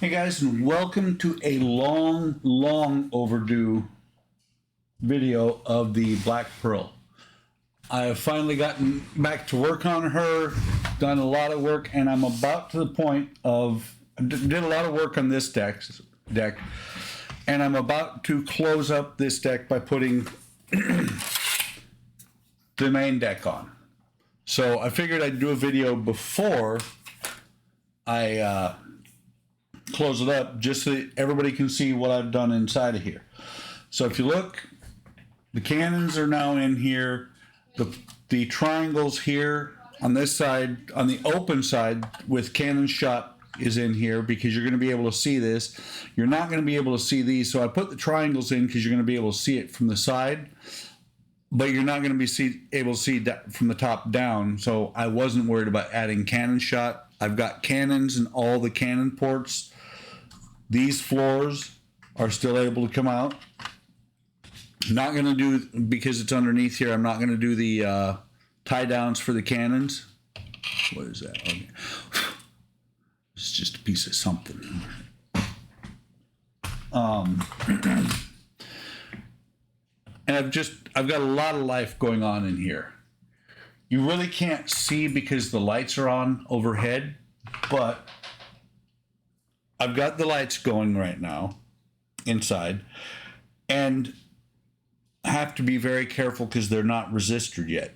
Hey guys, and welcome to a long overdue video of the Black Pearl. I have finally gotten back to work on her, done a lot of work, and I'm about to the point of, did a lot of work on this deck, and I'm about to close up this deck by putting the main deck on. So I figured I'd do a video before I close it up, just so that everybody can see what I've done inside of here. So if you look, the cannons are now in here. The triangles here on this side, on the open side with cannon shot, is in here because you're going to be able to see this. You're not going to be able to see these, so I put the triangles in because you're going to be able to see it from the side, but you're not going to be able to see that from the top down. So I wasn't worried about adding cannon shot. I've got cannons in all the cannon ports. These floors are still able to come out. Not going to do, because it's underneath here, I'm not going to do the tie downs for the cannons. What is that? Okay. It's just a piece of something. And I've got a lot of life going on in here. You really can't see because the lights are on overhead, but I've got the lights going right now inside, and have to be very careful because they're not resisted yet.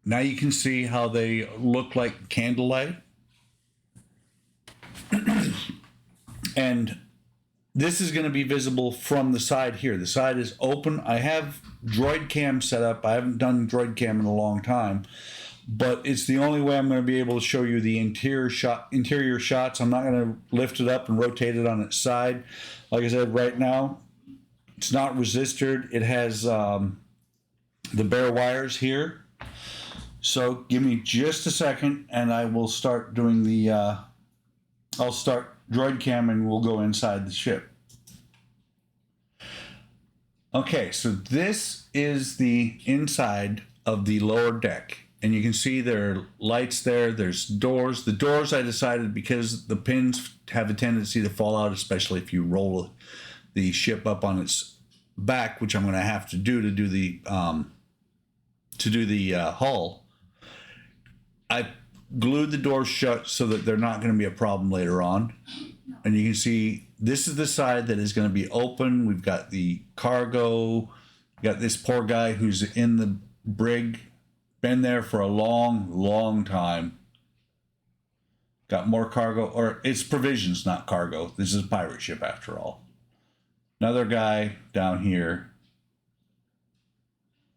Now you can see how they look like candlelight. And this is going to be visible from the side here. The side is open. I have droid cam set up. I haven't done droid cam in a long time, but it's the only way I'm going to be able to show you the interior shots. I'm not going to lift it up and rotate it on its side. Like I said, right now, it's not resisted. It has the bare wires here. So give me just a second and I will start doing the, I'll start droid cam and we'll go inside the ship. Okay, so this is the inside of the lower deck. And you can see there are lights there, there's doors. The doors I decided, because the pins have a tendency to fall out, especially if you roll the ship up on its back, which I'm going to have to do the hull. I glued the doors shut so that they're not going to be a problem later on. And you can see this is the side that is going to be open. We've got the cargo. We got this poor guy who's in the brig, been there for a long time. Got more cargo, or it's provisions, not cargo. This is a pirate ship after all. Another guy down here.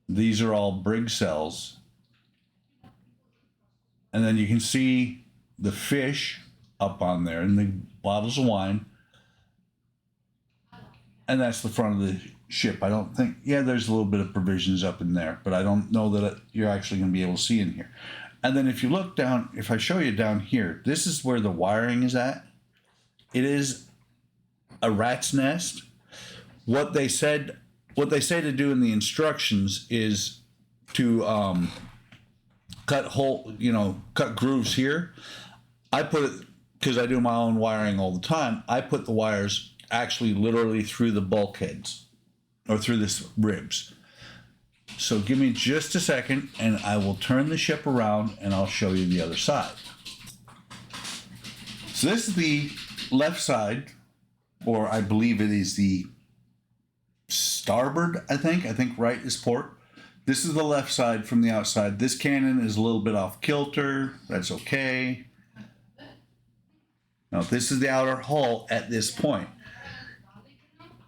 These are all brig cells. And then you can see the fish up on there and the bottles of wine. And that's the front of the ship. I don't think, yeah, there's a little bit of provisions up in there, but I don't know that you're actually going to be able to see in here. And then if you look down, if I show you down here, this is where the wiring is at. It is a rat's nest. What they say to do in the instructions is to cut grooves here. I put it, because I do my own wiring all the time, I put the wires actually literally through the bulkheads or through the ribs. So give me just a second and I will turn the ship around and I'll show you the other side. So this is the left side, or I believe it is the starboard, I think right is port. This is the left side from the outside. This cannon is a little bit off kilter. That's okay. Now this is the outer hull at this point.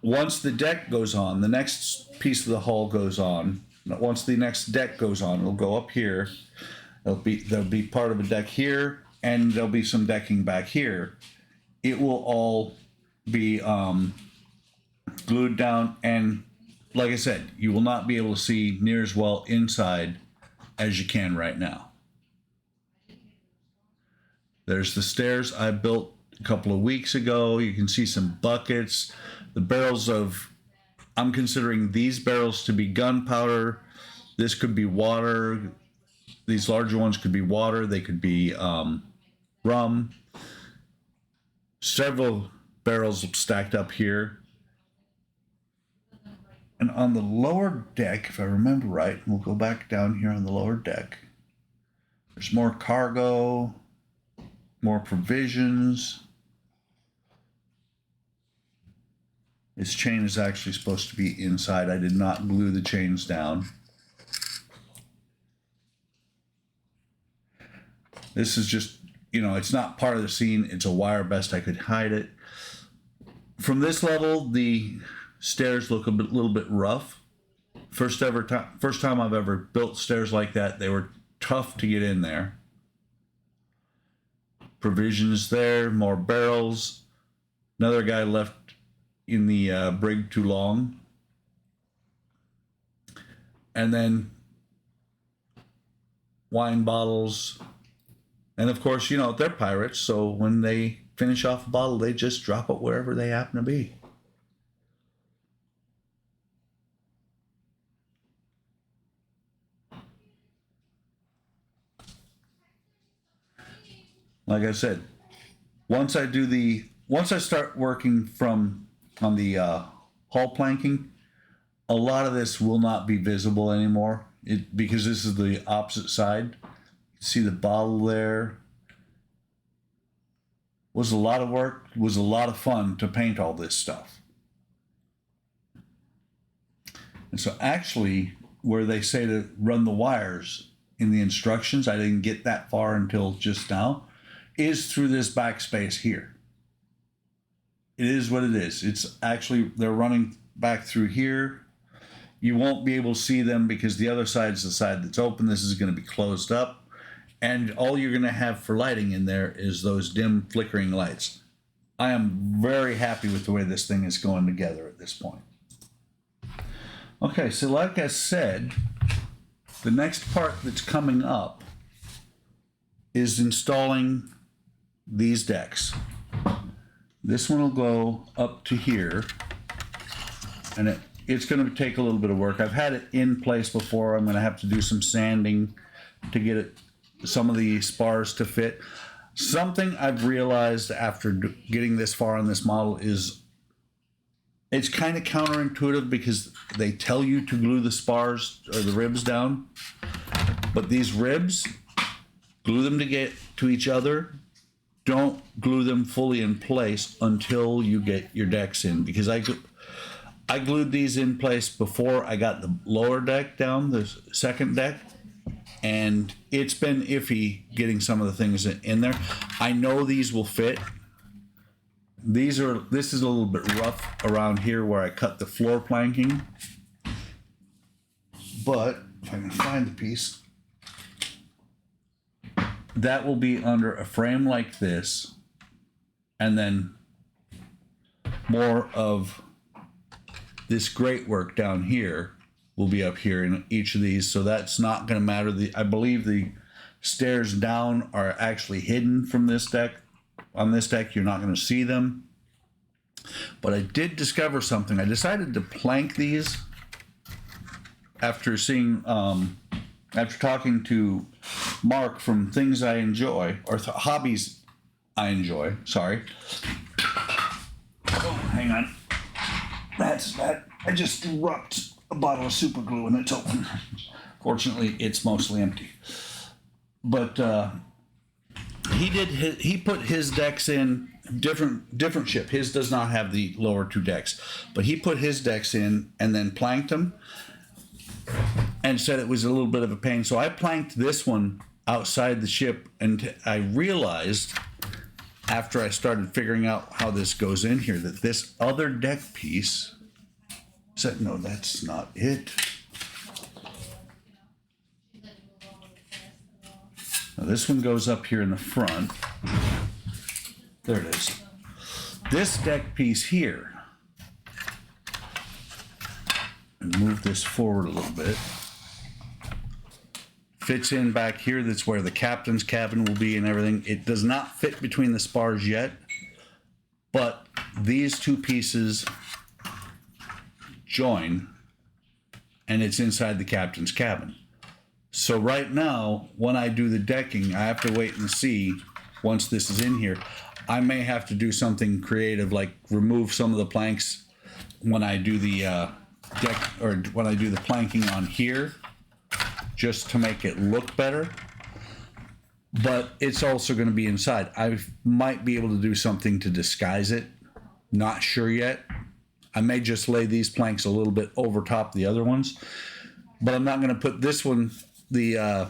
Once the deck goes on, the next piece of the hull goes on. Once the next deck goes on, it'll go up here. There'll be part of a deck here, and there'll be some decking back here. It will all be glued down, and like I said, you will not be able to see near as well inside as you can right now. There's the stairs I built a couple of weeks ago. You can see some buckets. The barrels of, I'm considering these barrels to be gunpowder. This could be water. These larger ones could be water. They could be rum. several barrels stacked up here. And on the lower deck, if I remember right, we'll go back down here on the lower deck. There's more cargo, more provisions. This chain is actually supposed to be inside. I did not glue the chains down. This is just, you know, it's not part of the scene. It's a wire best I could hide it. From this level, the stairs look little bit rough. First time I've ever built stairs like that. They were tough to get in there. Provisions there, more barrels. Another guy left in the brig too long. And then wine bottles. And of course, you know, they're pirates, so when they finish off a bottle, they just drop it wherever they happen to be. Like I said, once I start working on the hull planking, a lot of this will not be visible anymore because this is the opposite side. You see the bottle there. Was a lot of work, was a lot of fun to paint all this stuff. And so actually, where they say to run the wires in the instructions, I didn't get that far until just now, is through this backspace here. It is what it is. It's actually, they're running back through here. You won't be able to see them because the other side is the side that's open. This is going to be closed up. And all you're going to have for lighting in there is those dim flickering lights. I am very happy with the way this thing is going together at this point. Okay, so like I said, the next part that's coming up is installing these decks. This one will go up to here, and it's going to take a little bit of work. I've had it in place before. I'm going to have to do some sanding to get some of the spars to fit. Something I've realized after getting this far on this model is it's kind of counterintuitive because they tell you to glue the spars or the ribs down, but these ribs, glue them to get to each other. Don't glue them fully in place until you get your decks in, because I glued these in place before I got the lower deck down, the second deck, and it's been iffy getting some of the things in there. I know these will fit. This is a little bit rough around here where I cut the floor planking, but if I can find the piece, that will be under a frame like this, and then more of this grate work down here will be up here in each of these, so that's not going to matter. I believe the stairs down are actually hidden from this deck. On this deck, you're not going to see them. But I did discover something. I decided to plank these after seeing, after talking to Mark from Things I Enjoy, or Hobbies I Enjoy, sorry. Oh, hang on. That's that. I just dropped a bottle of super glue and it's open. Fortunately, it's mostly empty. But he put his decks in different ship. His does not have the lower two decks, but he put his decks in and then planked them and said it was a little bit of a pain. So I planked this one outside the ship, and I realized after I started figuring out how this goes in here that this other deck piece said, no, that's not it. Now this one goes up here in the front. There it is. This deck piece here, and move this forward a little bit, fits in back here. That's where the captain's cabin will be and everything. It does not fit between the spars yet, but these two pieces join, and it's inside the captain's cabin. So right now, when I do the decking, I have to wait and see once this is in here. I may have to do something creative, like remove some of the planks when I do the deck, or when I do the planking on here, just to make it look better. But it's also going to be inside. I might be able to do something to disguise it. Not sure yet. I may just lay these planks a little bit over top the other ones, but I'm not going to put this one, the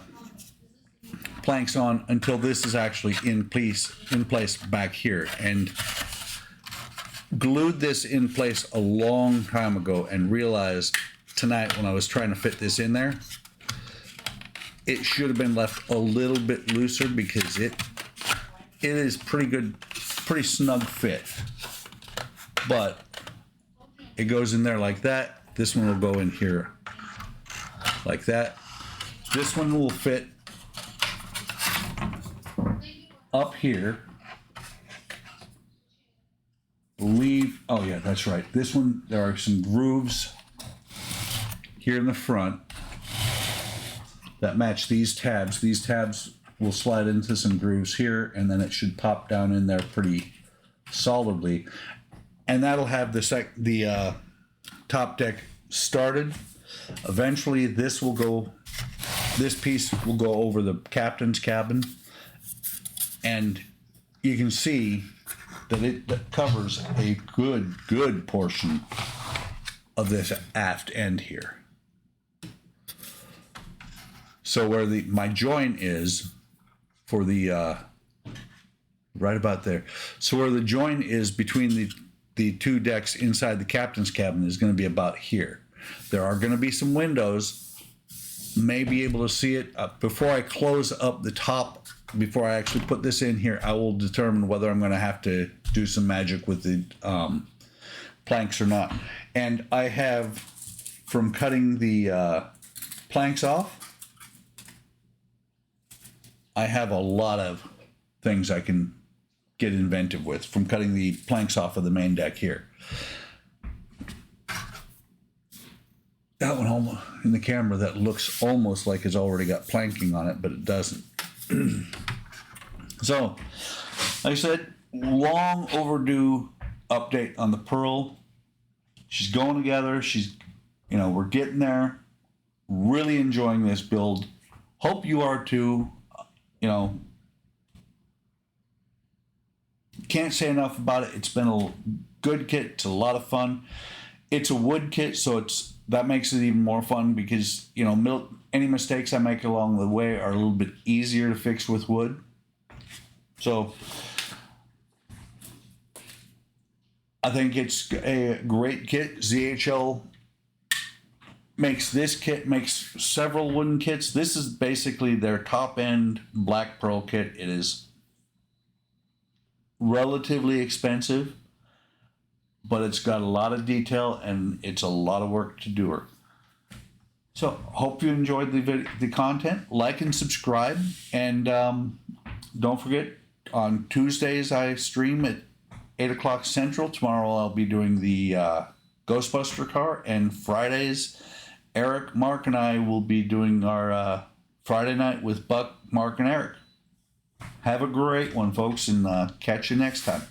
planks on, until this is actually in place back here. And glued this in place a long time ago and realized tonight when I was trying to fit this in there, it should have been left a little bit looser, because it is pretty good, pretty snug fit. But it goes in there like that. This one will go in here like that. This one will fit up here. Oh yeah, that's right. This one, there are some grooves here in the front that match these tabs. These tabs will slide into some grooves here, and then it should pop down in there pretty solidly. And that'll have the top deck started. Eventually this piece will go over the captain's cabin, and you can see that it covers a good portion of this aft end here. So where my joint is for the right about there. So where the joint is between the two decks inside the captain's cabin is going to be about here. There are going to be some windows. May be able to see it before I close up the top. Before I actually put this in here, I will determine whether I'm going to have to do some magic with the planks or not. And I have, from cutting the planks off, I have a lot of things I can get inventive with from cutting the planks off of the main deck here. That one almost, in the camera, that looks almost like it's already got planking on it, but it doesn't. So, like I said, long overdue update on the Pearl. She's going together. We're getting there. Really enjoying this build. Hope you are too. Can't say enough about it. It's been a good kit. It's a lot of fun. It's a wood kit, so that makes it even more fun, because any mistakes I make along the way are a little bit easier to fix with wood. So I think it's a great kit. ZHL makes this kit, makes several wooden kits. This is basically their top end Black Pearl kit. It is relatively expensive, but it's got a lot of detail and it's a lot of work to do her. So hope you enjoyed the content. Like and subscribe, and don't forget, on Tuesdays I stream at 8 o'clock Central. Tomorrow I'll be doing the Ghostbuster car, and Fridays Eric, Mark, and I will be doing our Friday night with Buck, Mark, and Eric. Have a great one, folks, and catch you next time.